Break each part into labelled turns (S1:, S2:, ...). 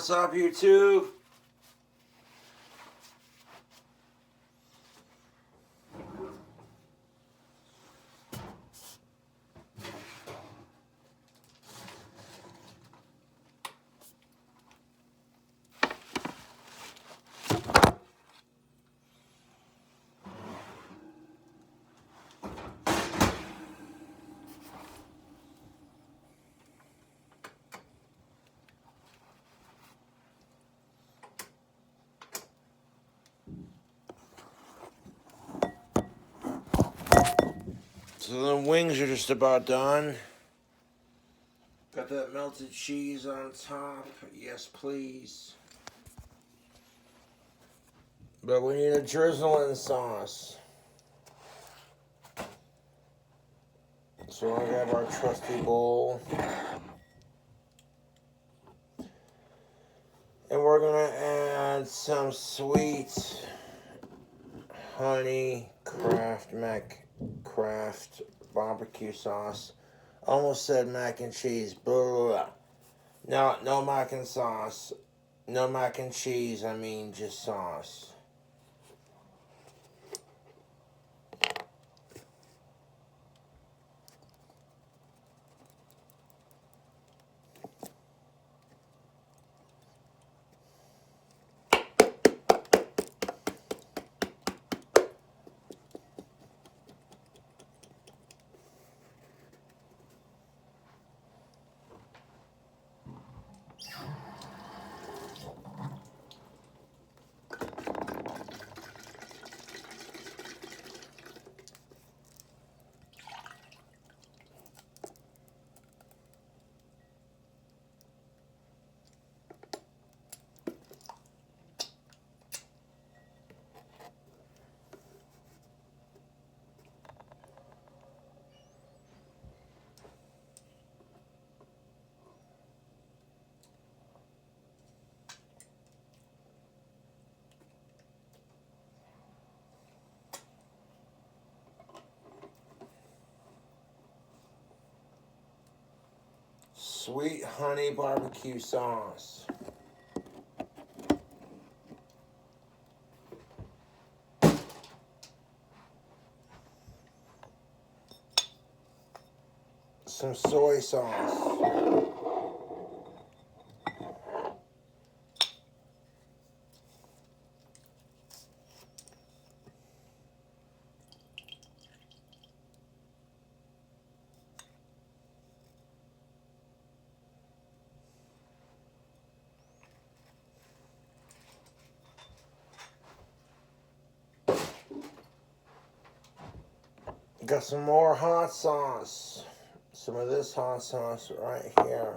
S1: What's up, YouTube? So the wings are just about done. Got that melted cheese on top. Yes, please. But we need a drizzling sauce. So we'll grab our trusty bowl. And we're gonna add some sweet honey Kraft barbecue sauce. Almost said mac and cheese. Blah. No mac and sauce. No mac and cheese. I mean just sauce. Sweet honey barbecue sauce. Some soy sauce. Got some more hot sauce. Some of this hot sauce right here.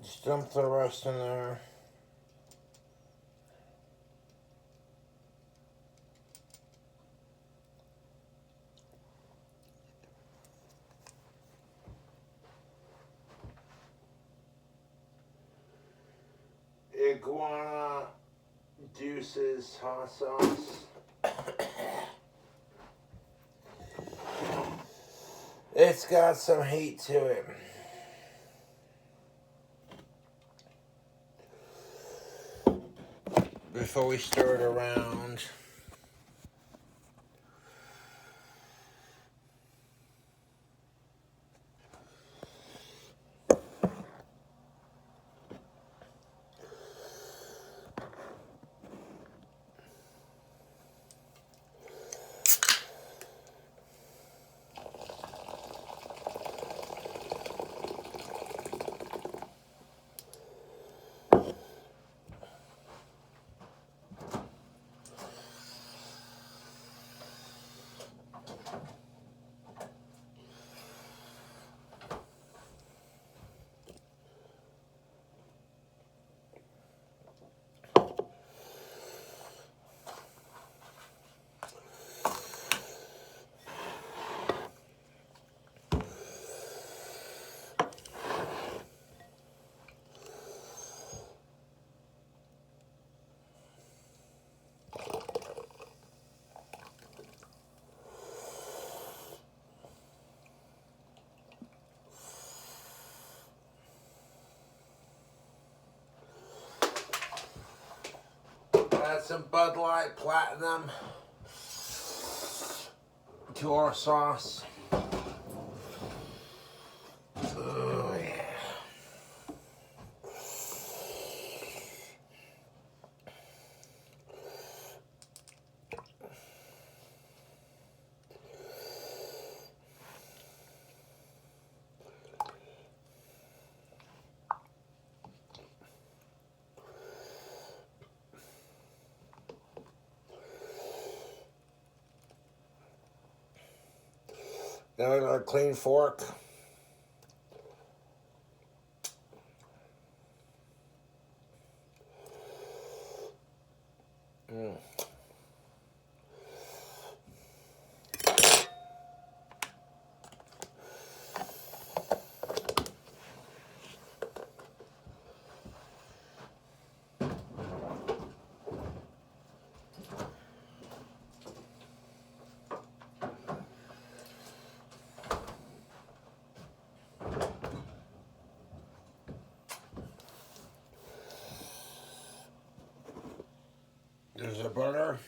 S1: Just dump the rest in there. Iguana Deuces hot sauce. It's got some heat to it. Before we stir it around. some Bud Light Platinum to our sauce. Oh, yeah. Now we got a clean fork. There's a butter.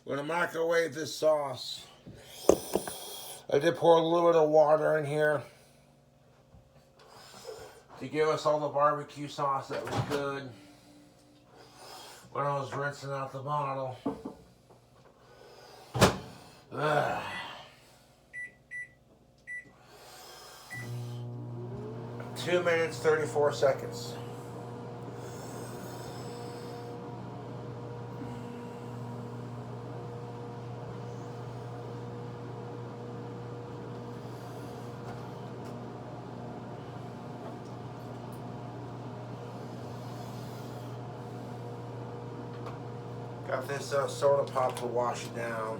S1: We're gonna microwave this sauce. I did pour a little bit of water in here to give us all the barbecue sauce that we could when I was rinsing out the bottle. Ugh. 2 minutes, 34 seconds. Got this soda pop to wash it down.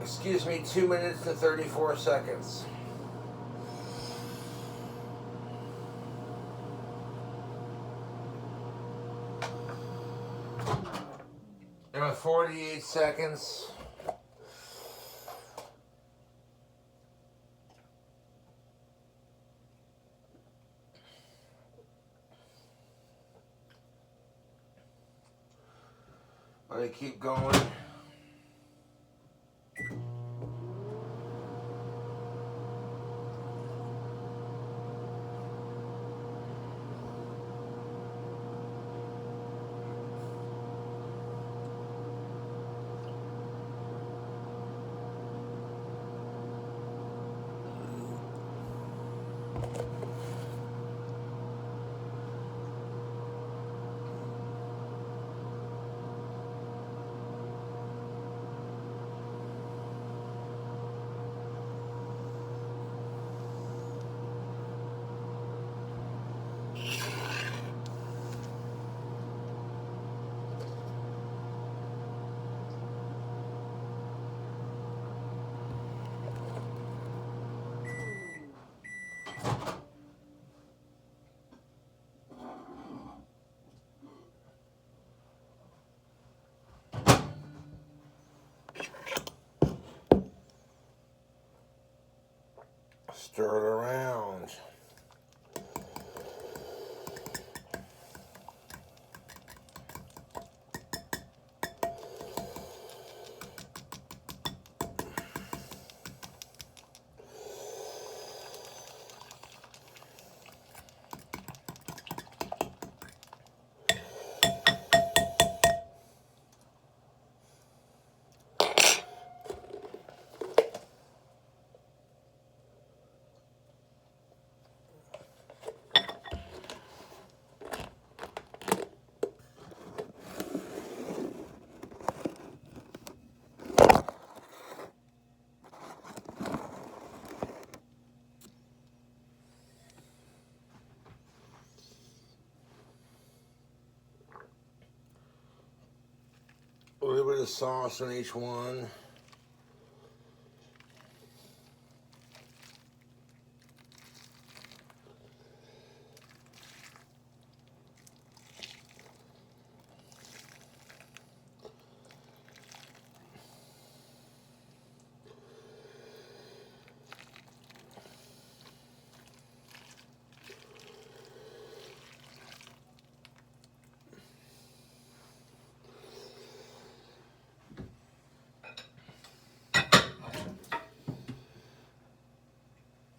S1: Excuse me, 2 minutes and 34 seconds. And 48 seconds. Let me keep going. Stir it around. bit of sauce on each one.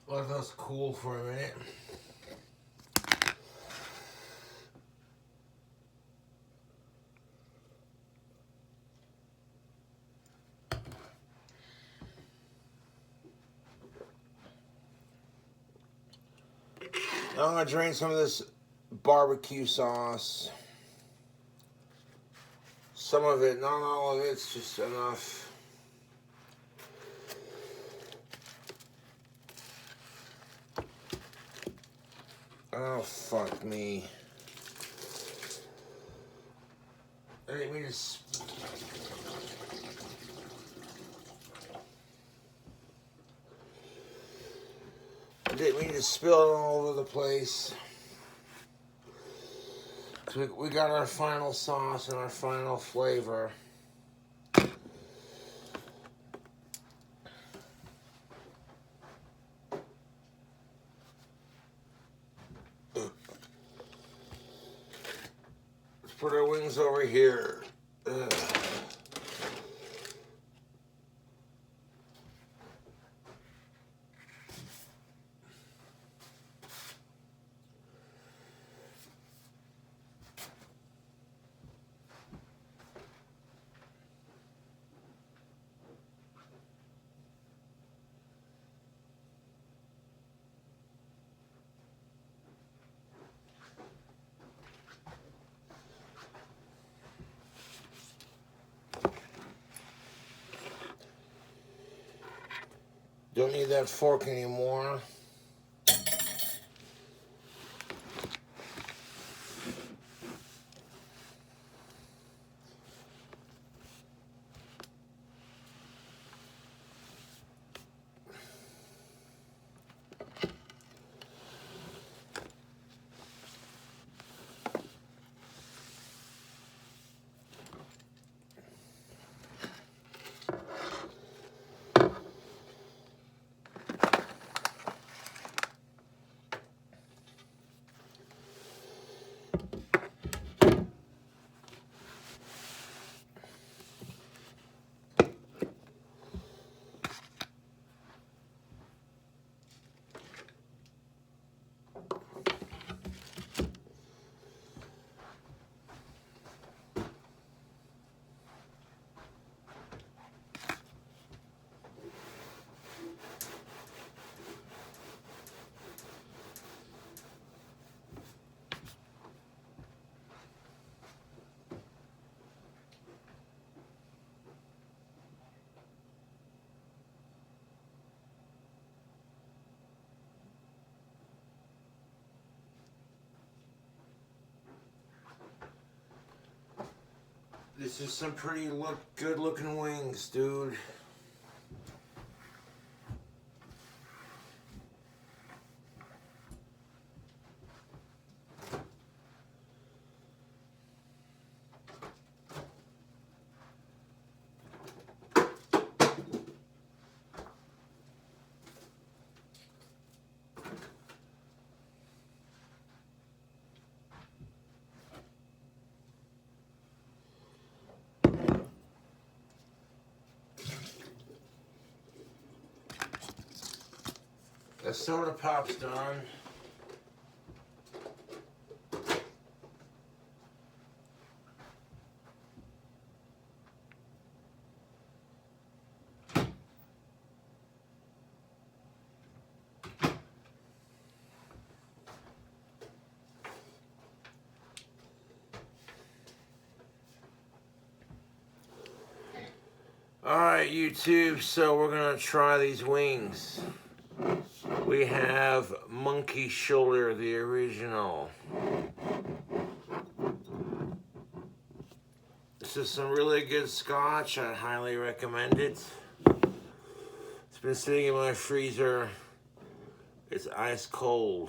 S1: Let those cool for a minute. I'm going to drain some of this barbecue sauce. Some of it, not all of it, it's just enough. Oh, fuck me. I didn't mean to... I didn't mean to spill it all over the place. So we got our final sauce and our final flavor. Put our wings over here. Ugh. Don't need that fork anymore. This is some pretty good looking wings, dude. The soda pop's done. Alright, YouTube, so we're gonna try these wings. We have monkey shoulder, the original. This is some really good scotch. I highly recommend it. It's been sitting in my freezer. It's ice cold.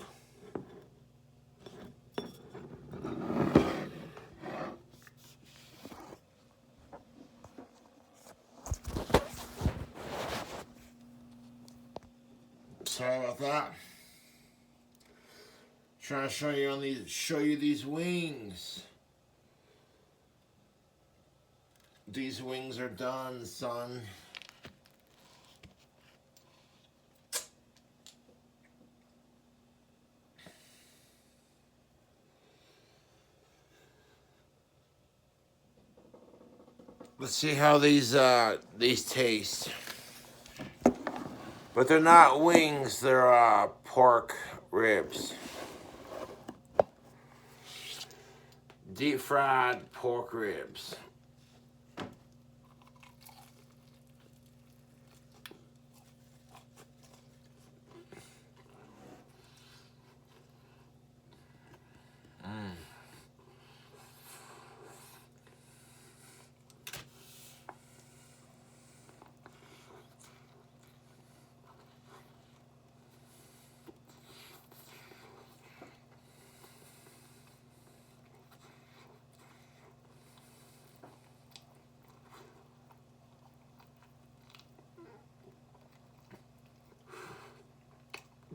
S1: Sorry about that. Trying to show you these wings. These wings are done, son. Let's see how these taste. But they're not wings, they're pork ribs. Deep fried pork ribs.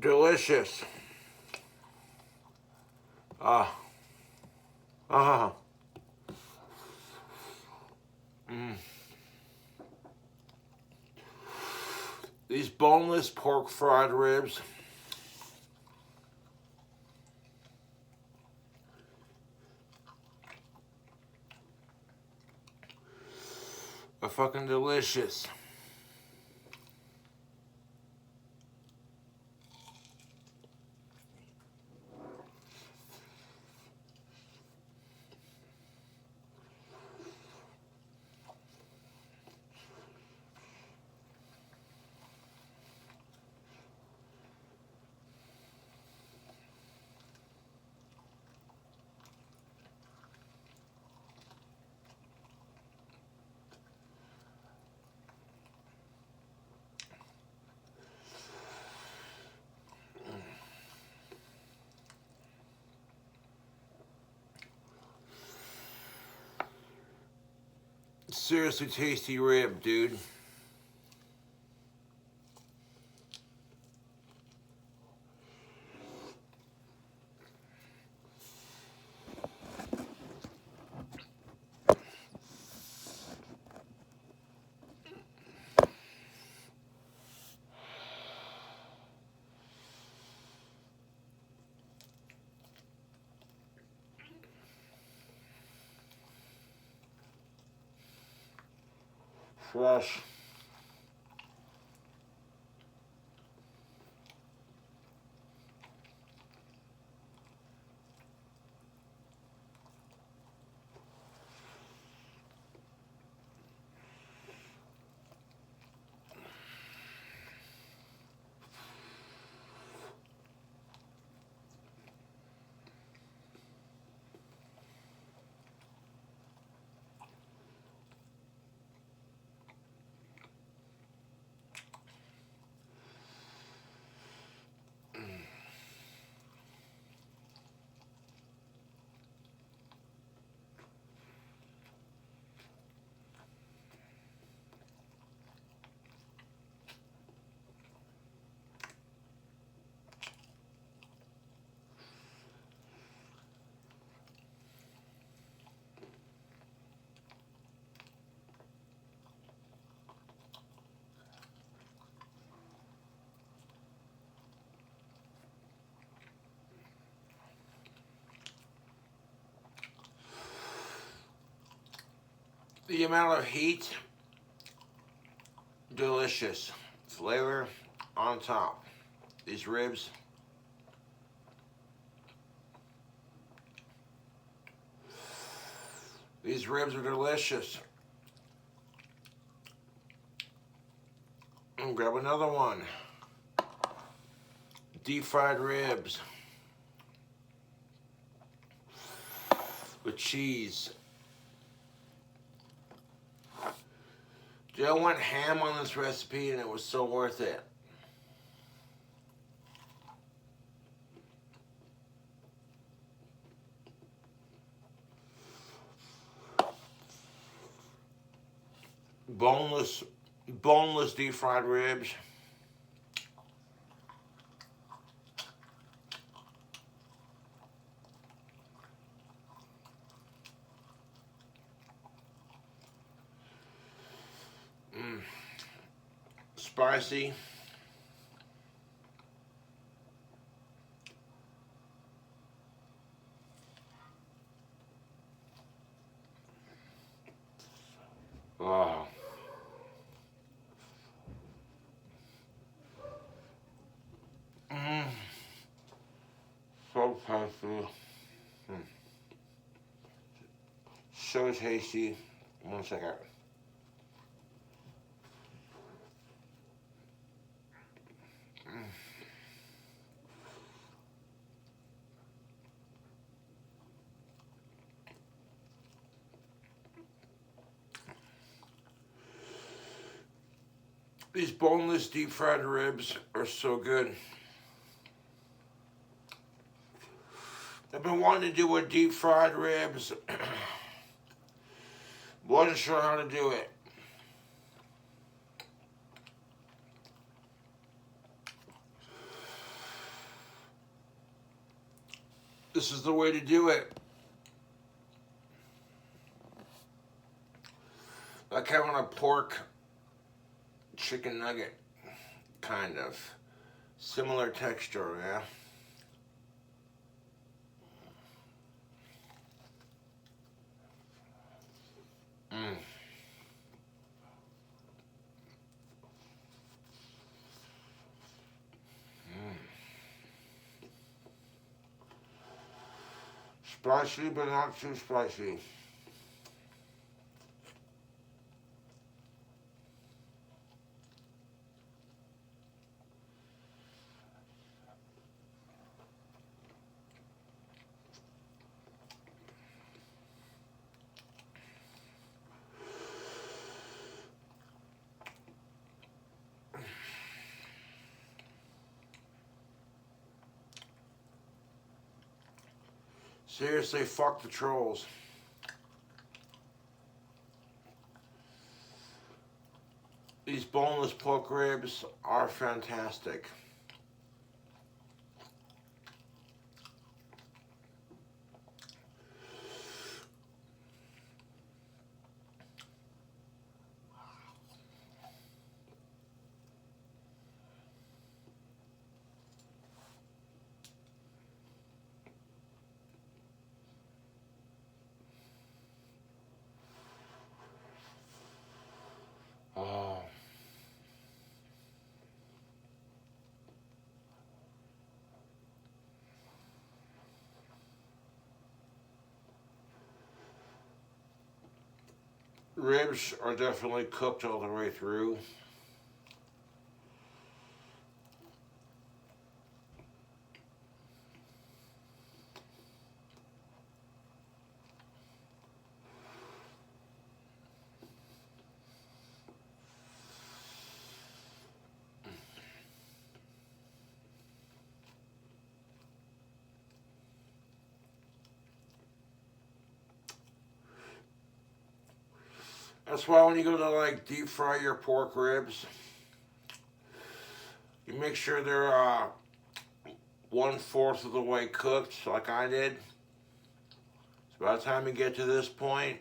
S1: Delicious. These boneless pork fried ribs are fucking delicious. Seriously tasty rib, dude. Fresh. The amount of heat, delicious. Flavor on top. These ribs, are delicious. And grab another one. Deep fried ribs with cheese. Dude, I went ham on this recipe and it was so worth it. Boneless deep fried ribs. Spicy. Oh. So tasty. So tasty. 1 second. These boneless deep fried ribs are so good. I've been wanting to do a deep fried ribs. Wasn't sure how to do it. This is the way to do it. Like having a pork chicken nugget, kind of. Similar texture, yeah? Spicy, but not too spicy. Seriously, fuck the trolls. These boneless pork ribs are fantastic. Oh. Ribs are definitely cooked all the way through. That's why when you go to like deep fry your pork ribs, you make sure they're 1/4 of the way cooked, like I did. So by the time you get to this point,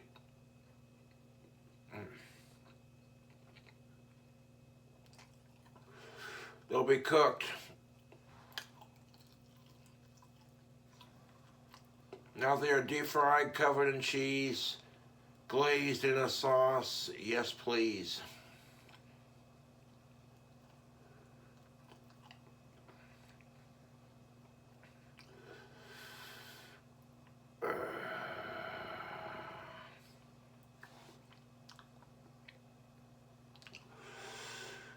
S1: they'll be cooked. Now they are deep fried, covered in cheese, glazed in a sauce. Yes, please.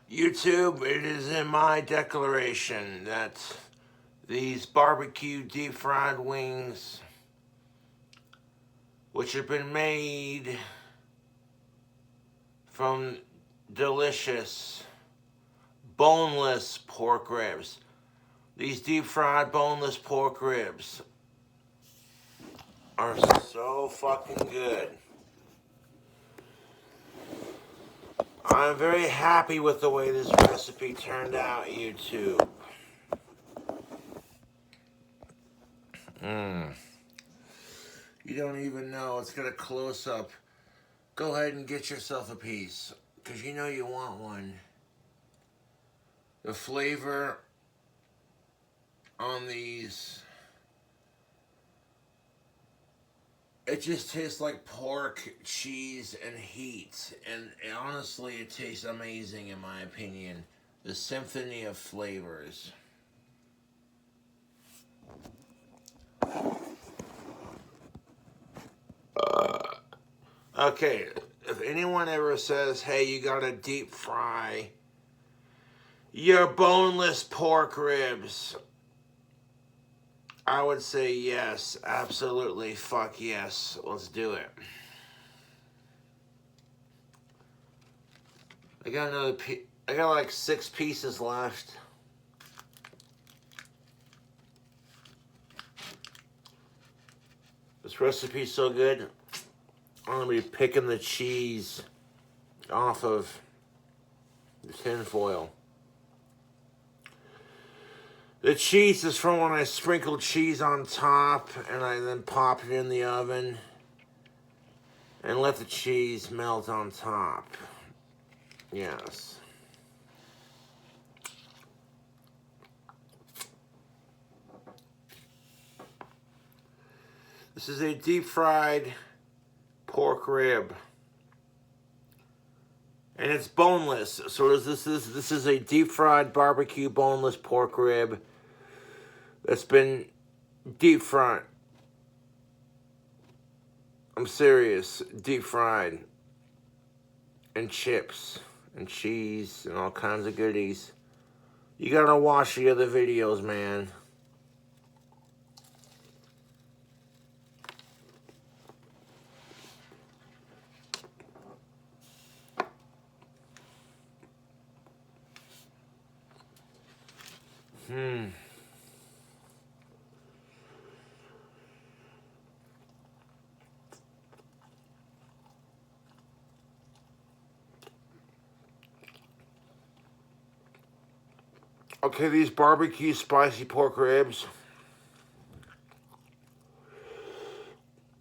S1: YouTube, it is in my declaration that these barbecue deep fried wings, which have been made from delicious boneless pork ribs. These deep fried boneless pork ribs are so fucking good. I'm very happy with the way this recipe turned out, YouTube. You don't even know. Let's get a close-up. Go ahead and get yourself a piece, because you know you want one. The flavor on these, it just tastes like pork, cheese, and heat. And honestly, it tastes amazing in my opinion. The symphony of flavors. Okay, if anyone ever says, hey, you gotta deep fry your boneless pork ribs, I would say yes, absolutely, fuck yes, let's do it. I got like 6 pieces left. This recipe's so good, I'm gonna be picking the cheese off of the tin foil. The cheese is from when I sprinkled cheese on top and I then pop it in the oven and let the cheese melt on top. Yes. This is a deep fried pork rib. And it's boneless. So this is a deep fried barbecue boneless pork rib that's been deep fried. I'm serious, deep fried. And chips and cheese and all kinds of goodies. You gotta watch the other videos, man. Okay, these barbecue spicy pork ribs.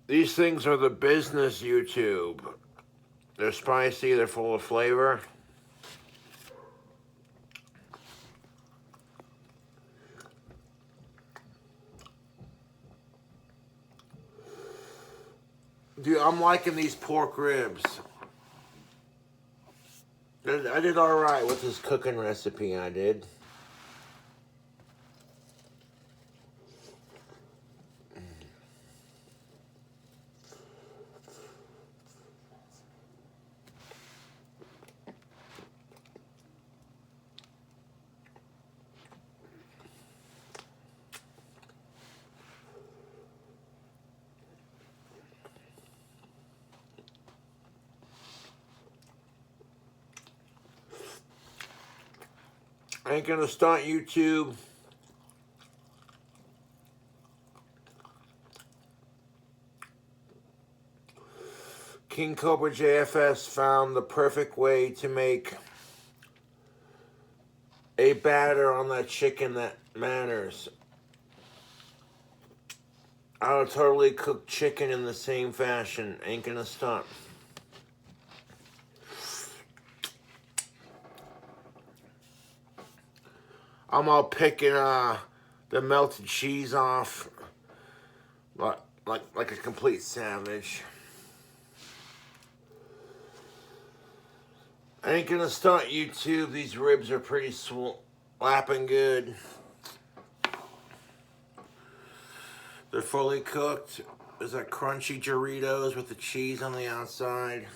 S1: These things are the business, YouTube. They're spicy, they're full of flavor. Dude, I'm liking these pork ribs. I did alright with this cooking recipe, I did. I ain't gonna stunt, YouTube. King Cobra JFS found the perfect way to make a batter on that chicken that matters. I'll totally cook chicken in the same fashion. Ain't gonna stunt. I'm all picking the melted cheese off like a complete savage. I ain't gonna stunt, YouTube. These ribs are pretty slapping good. They're fully cooked. There's that crunchy Doritos with the cheese on the outside.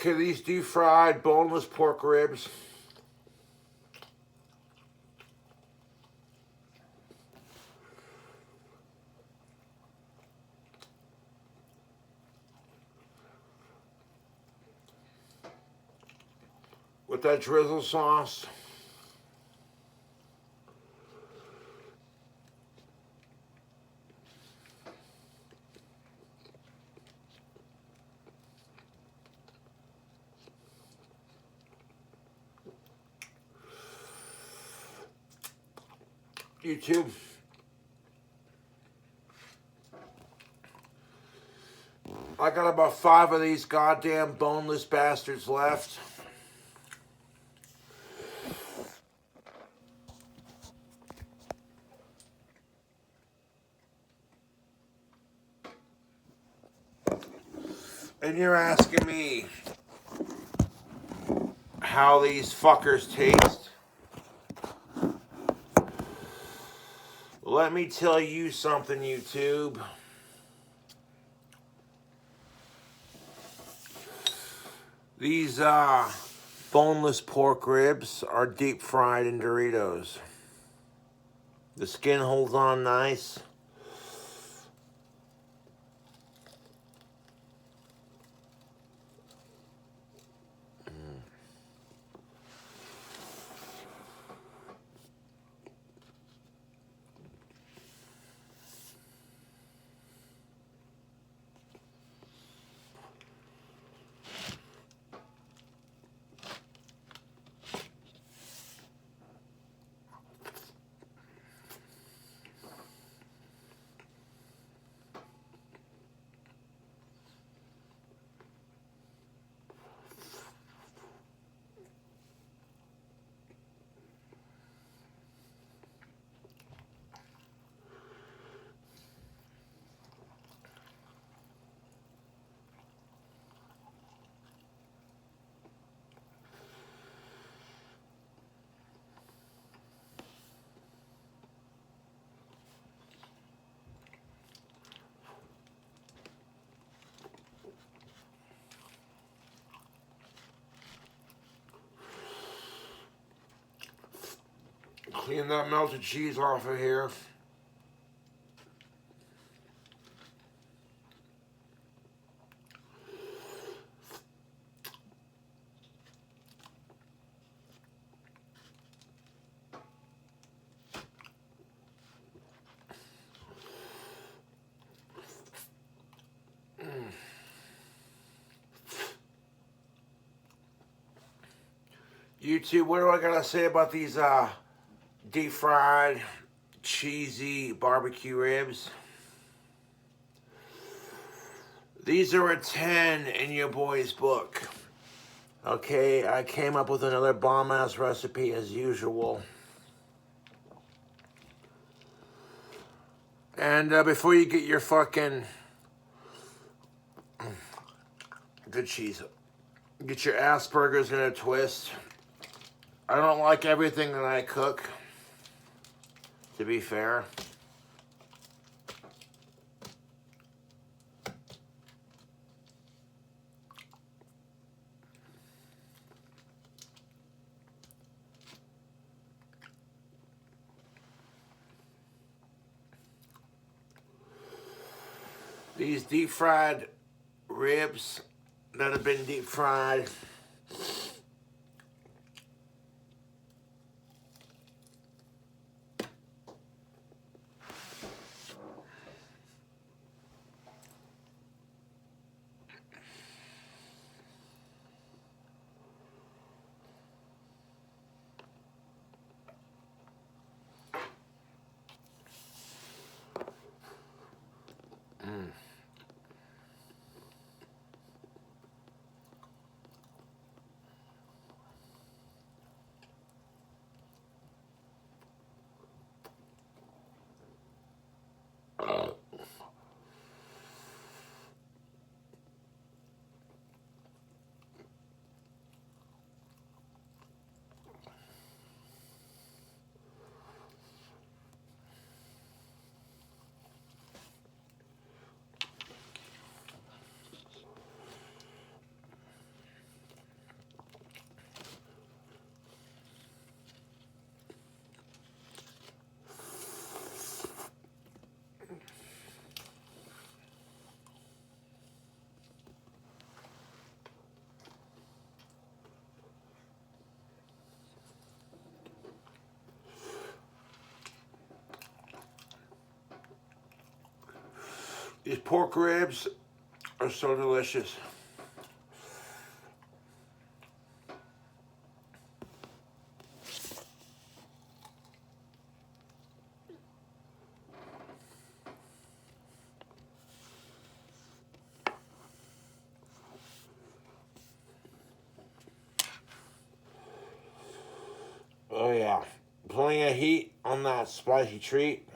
S1: Okay, these deep fried boneless pork ribs. With that drizzle sauce. YouTube. I got about 5 of these goddamn boneless bastards left. And you're asking me how these fuckers taste? Let me tell you something, YouTube. These boneless pork ribs are deep fried in Doritos. The skin holds on nice. Clean that melted cheese off of here. YouTube, what do I gotta say about these deep fried, cheesy barbecue ribs? These are a 10 in your boy's book. Okay, I came up with another bomb-ass recipe as usual. And before you get your fucking good cheese, get your Asperger's in a twist. I don't like everything that I cook, to be fair. These deep fried ribs that have been deep fried. These pork ribs are so delicious. Oh yeah, plenty of heat on that spicy treat.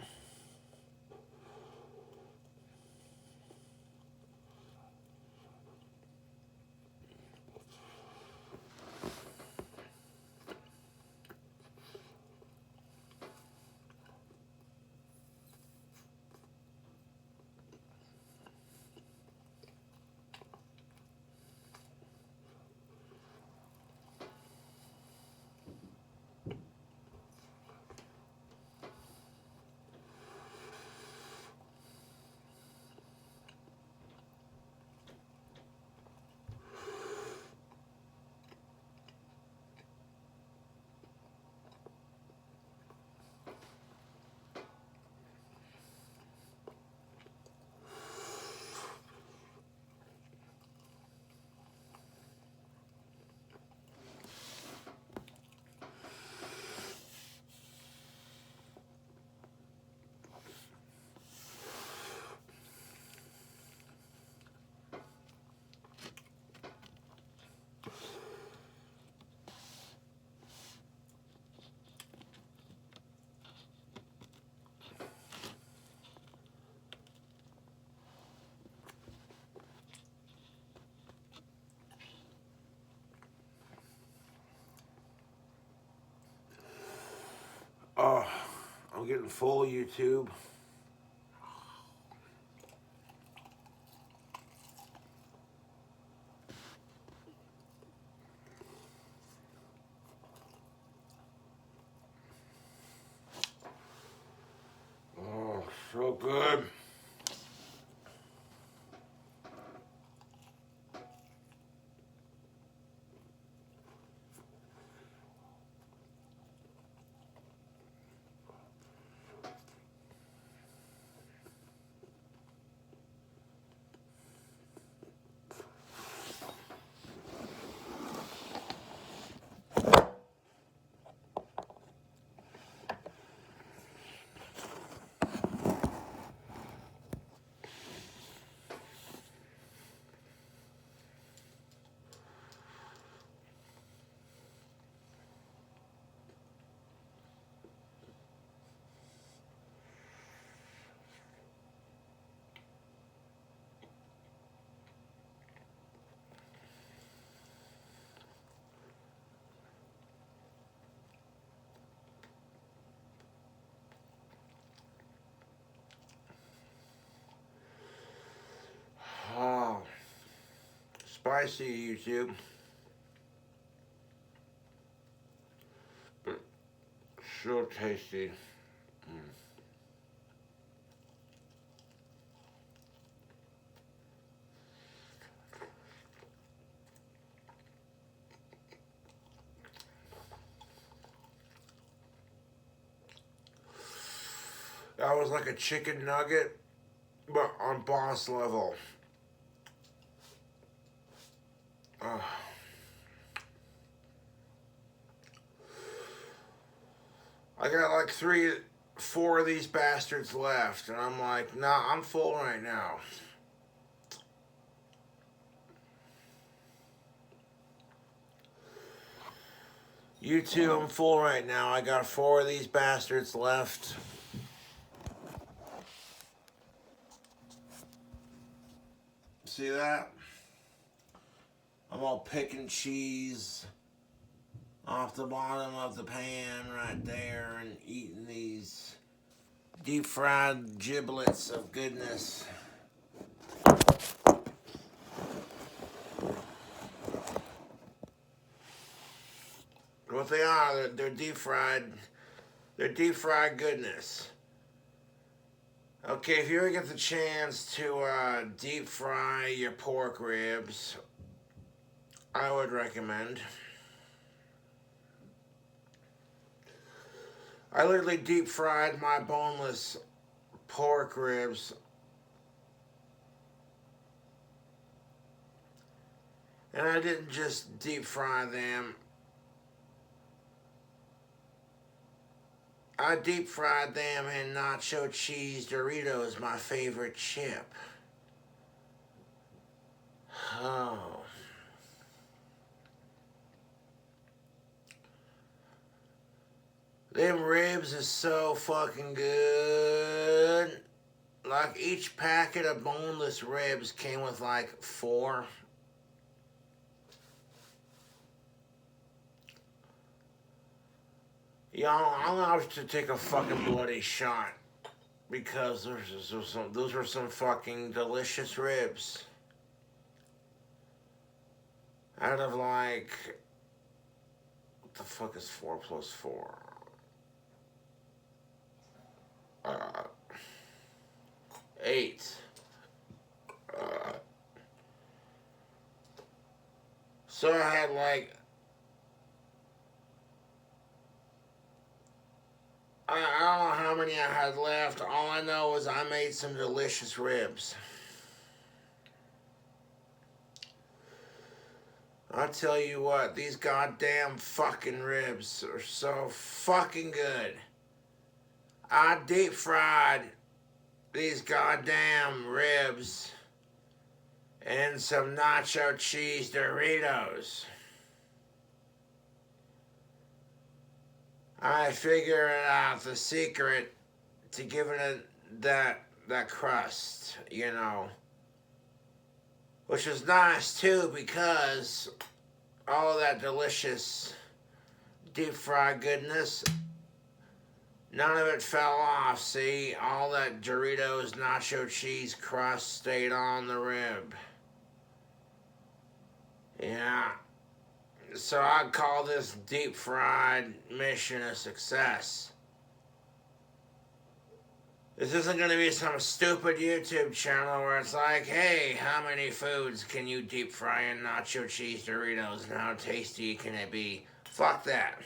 S1: Oh, I'm getting full, YouTube. Oh, so good. Oh, spicy, YouTube. But so tasty. That was like a chicken nugget, but on boss level. Uh, I got like 4 of these bastards left, and I'm like, nah, I'm full right now. You too, I'm full right now. I got 4 of these bastards left. See that? I'm all picking cheese off the bottom of the pan right there and eating these deep fried giblets of goodness. What they are, they're deep fried. They're deep fried goodness. Okay, if you ever get the chance to deep fry your pork ribs, I would recommend. I literally deep fried my boneless pork ribs And I didn't just deep fry them. I deep fried them in nacho cheese Doritos, my favorite chip. Oh. Them ribs is so fucking good. Like each packet of boneless ribs came with like 4. Y'all, I'm gonna have to take a fucking bloody shot because those were some fucking delicious ribs. Out of like, what the fuck is 4 plus 4? 8. So I had like, I don't know how many I had left. All I know is I made some delicious ribs. I'll tell you what, these goddamn fucking ribs are so fucking good. I deep fried these goddamn ribs in some nacho cheese Doritos. I figured out the secret to giving it that crust, you know. Which is nice too because all of that delicious deep fried goodness, none of it fell off. See, all that Doritos nacho cheese crust stayed on the rib. Yeah. So I'd call this deep fried mission a success. This isn't going to be some stupid YouTube channel where it's like, hey, how many foods can you deep fry in nacho cheese Doritos and how tasty can it be? Fuck that.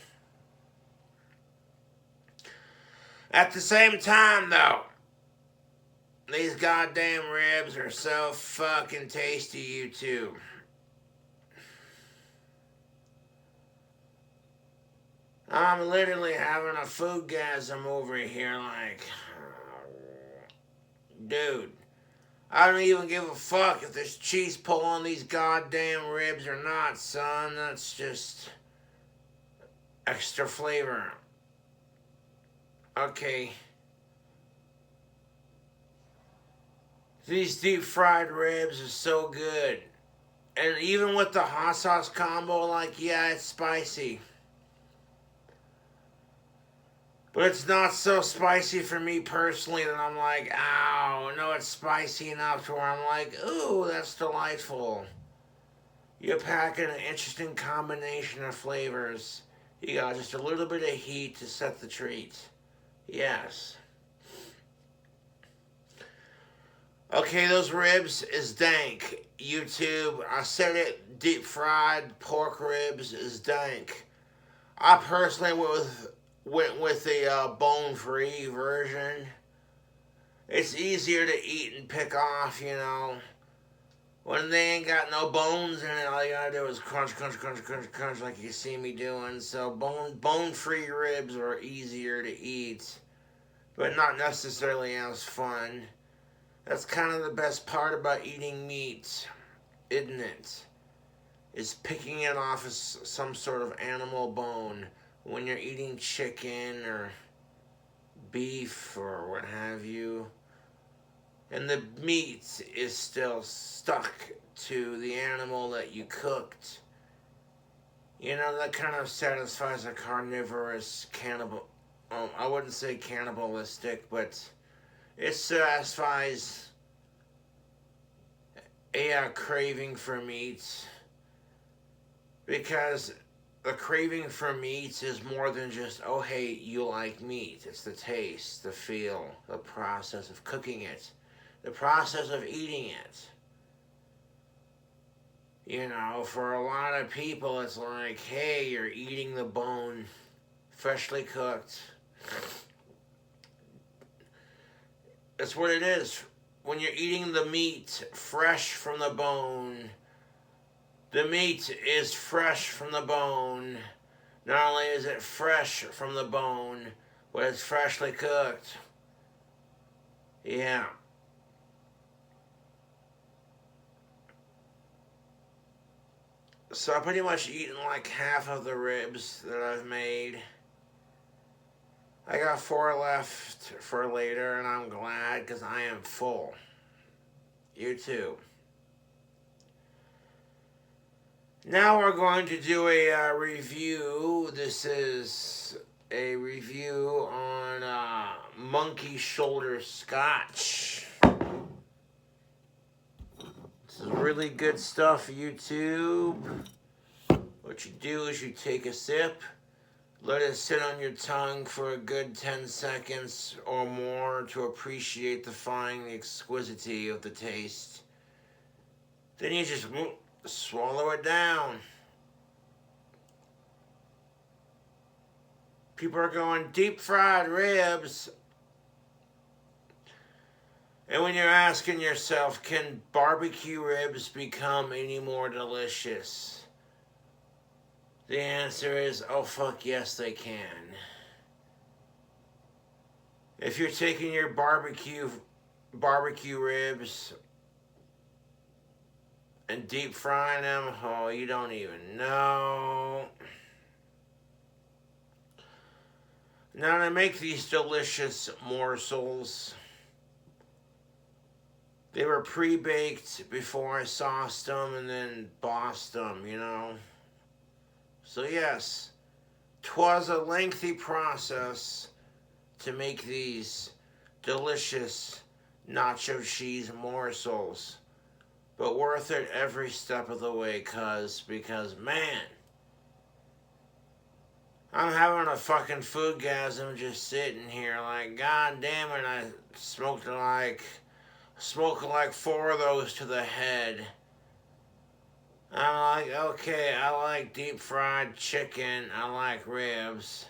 S1: At the same time, though, these goddamn ribs are so fucking tasty, YouTube. I'm literally having a foodgasm over here, like, dude, I don't even give a fuck if there's cheese pull on these goddamn ribs or not, son. That's just extra flavor. Okay. These deep fried ribs are so good. And even with the hot sauce combo, like, yeah, it's spicy. But it's not so spicy for me personally that I'm like, ow, no, it's spicy enough to where I'm like, ooh, that's delightful. You're packing an interesting combination of flavors. You got just a little bit of heat to set the treat. Yes. Okay, those ribs is dank. YouTube, I said it, deep fried pork ribs is dank. I personally went with the bone-free version. It's easier to eat and pick off, you know. When they ain't got no bones in it, all you gotta do is crunch, crunch, crunch, crunch, crunch, like you see me doing. So bone-free ribs are easier to eat, but not necessarily as fun. That's kind of the best part about eating meat, isn't it? Is picking it off as some sort of animal bone when you're eating chicken or beef or what have you. And the meat is still stuck to the animal that you cooked. You know, that kind of satisfies a carnivorous cannibal. I wouldn't say cannibalistic, but it satisfies a craving for meat. Because the craving for meat is more than just, oh, hey, you like meat. It's the taste, the feel, the process of cooking it, the process of eating it. You know, for a lot of people, it's like, hey, you're eating the bone, freshly cooked. That's what it is. When you're eating the meat fresh from the bone, The meat is fresh from the bone. Not only is it fresh from the bone, but it's freshly cooked. Yeah. So I pretty much eaten like half of the ribs that I've made. I got 4 left for later, and I'm glad because I am full. You too. Now we're going to do a review. This is a review on monkey shoulder scotch. This is really good stuff, YouTube. What you do is you take a sip, let it sit on your tongue for a good 10 seconds or more to appreciate the fine exquisity of the taste. Then you just swallow it down. People are going deep fried ribs. And when you're asking yourself, can barbecue ribs become any more delicious? The answer is, oh fuck yes they can. If you're taking your barbecue ribs and deep frying them, oh, you don't even know. Now to make these delicious morsels, they were pre-baked before I sauced them and then bossed them, you know. So yes, 'twas a lengthy process to make these delicious nacho cheese morsels, but worth it every step of the way, because man, I'm having a fucking foodgasm just sitting here like, god damn it, I smoked like 4 of those to the head. I'm like, okay, I like deep fried chicken, I like ribs.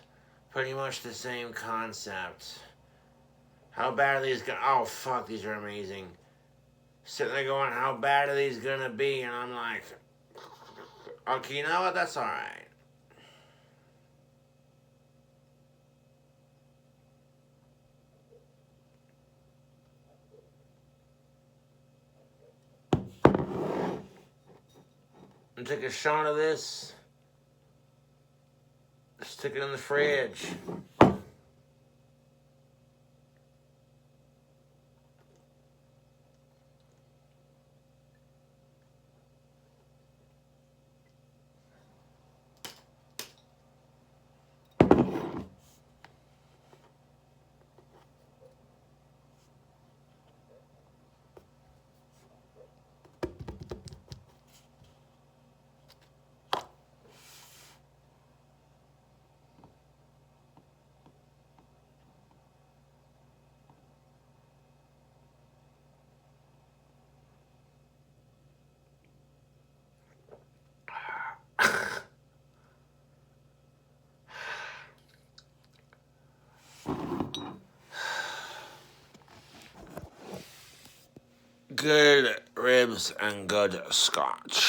S1: Pretty much the same concept. How bad are these gonna, oh fuck, these are amazing. Sitting there going, how bad are these gonna be? And I'm like, okay, you know what, that's alright. And take a shot of this. Stick it in the fridge. Good ribs and good scotch.